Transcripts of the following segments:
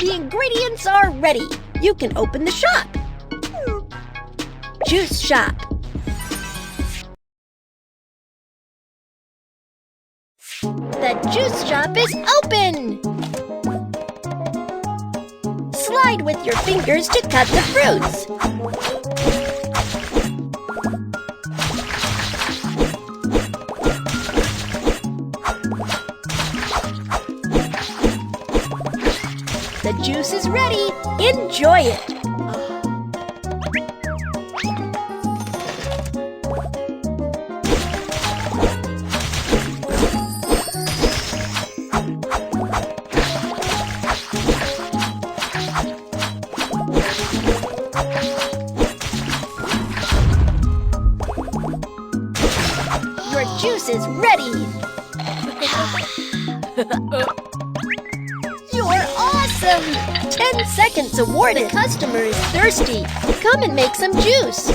The ingredients are ready. You can open the shop. Juice shop. The juice shop is open. Slide with your fingers to cut the fruits. The juice is ready. Enjoy it. Your juice is ready. You're awesome! 10 seconds awarded. The customer is thirsty. Come and make some juice.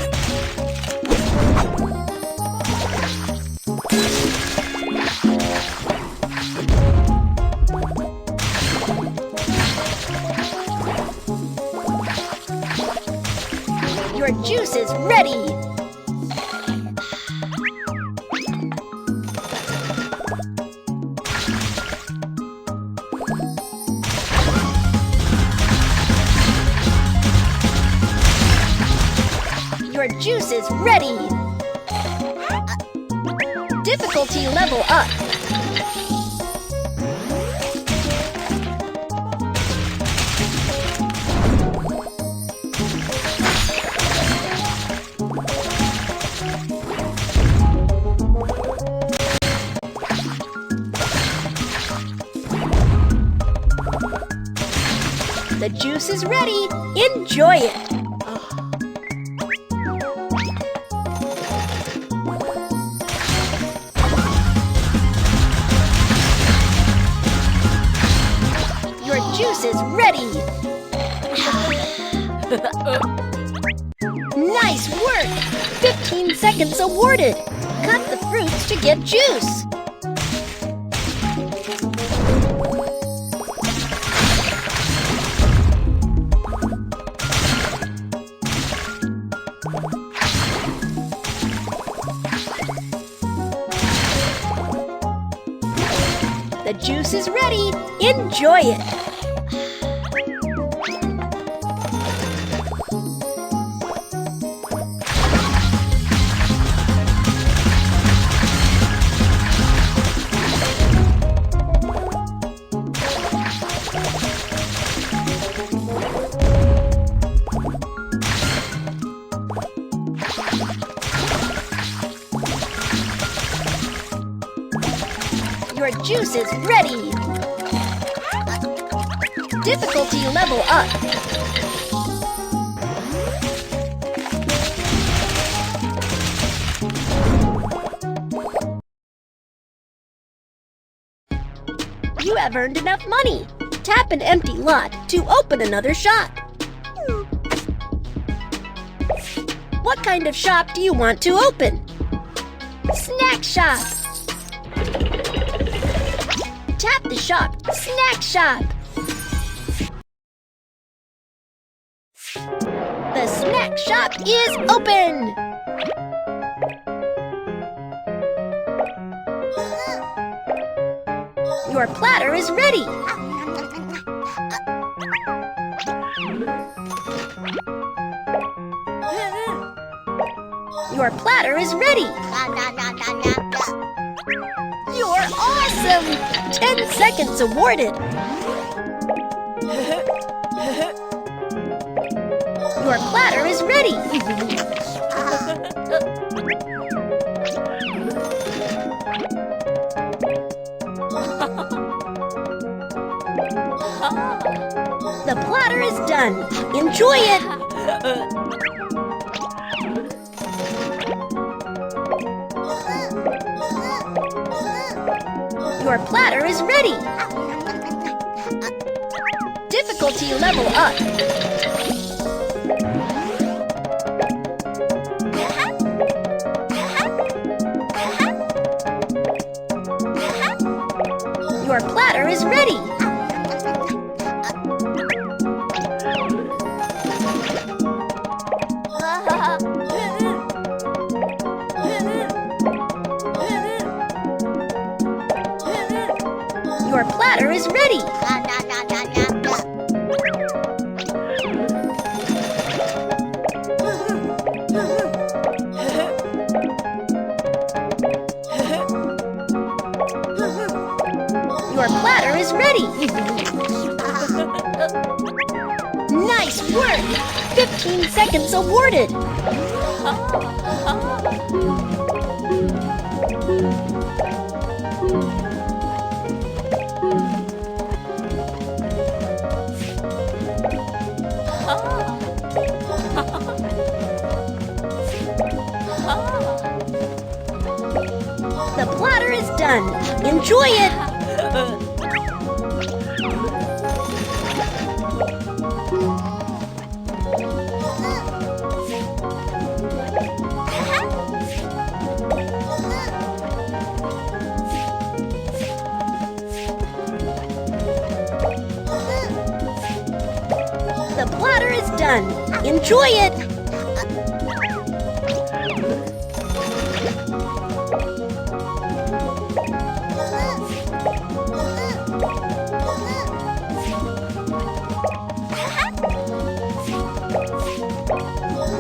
Your juice is ready. Your juice is ready. Difficulty level up. The juice is ready. Enjoy it. Your juice is ready. Nice work! 15 seconds awarded. Cut the fruits to get juice. The juice is ready. Enjoy it. Your juice is ready. Difficulty level up. You have earned enough money. Tap an empty lot to open another shop. What kind of shop do you want to open? Snack shop. Tap the shop. Snack shop. The snack shop is open. Your platter is ready. Your platter is ready. You're awesome! 10 seconds awarded. Your platter is ready. The platter is done. Enjoy it. Your platter is ready. Difficulty level up. Your platter is ready. Your platter is ready. Your platter is ready. Nice work! 15 seconds awarded. The platter is done. Enjoy it. The platter is done. Enjoy it.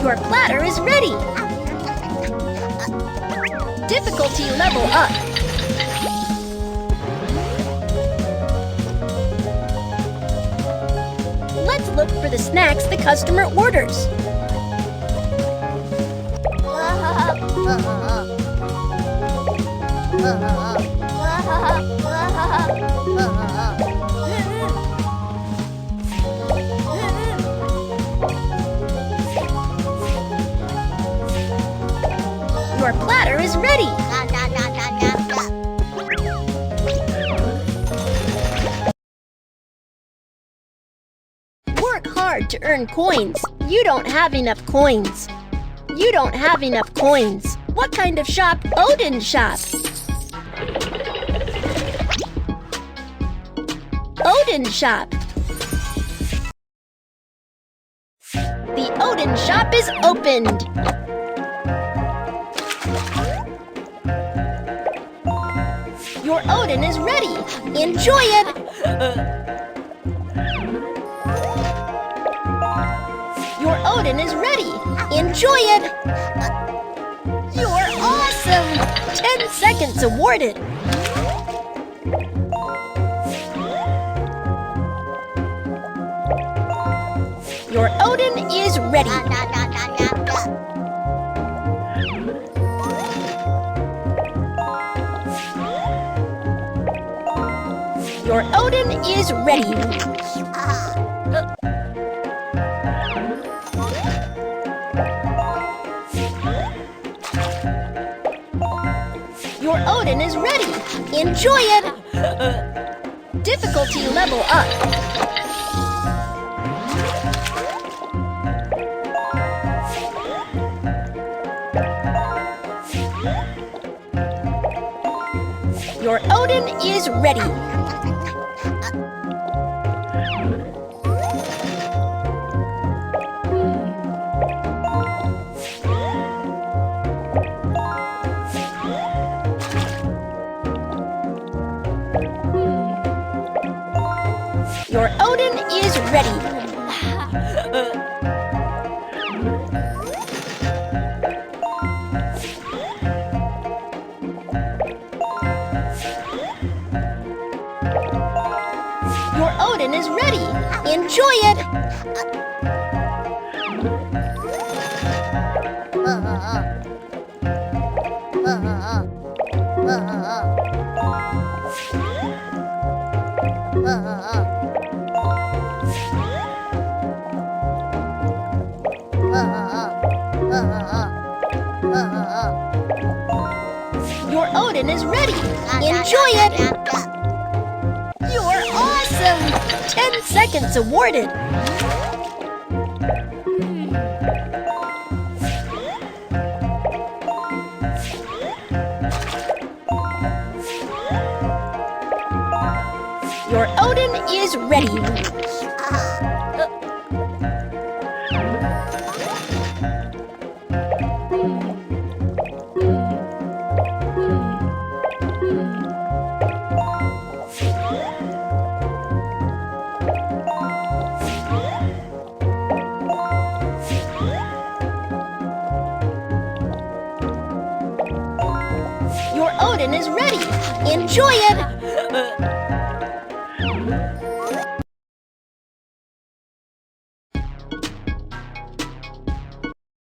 Your platter is ready. Difficulty level up. Let's look for the snacks the customer orders. Your platter is ready. Work hard to earn coins. You don't have enough coins. You don't have enough coins. What kind of shop? Odin shop. Odin shop. The Odin shop is opened. Your Odin is ready. Enjoy it. Your Odin is ready. Enjoy it. You're awesome. 10 seconds awarded. Your Odin is ready. Your Odin is ready. Your Odin is ready. Enjoy it. Difficulty level up. Your Odin is ready. Your Odin is ready. Your Odin is ready. Enjoy it. Your Odin is ready. Enjoy it. You're awesome. 10 seconds awarded. Your Odin is ready. is ready. Enjoy it!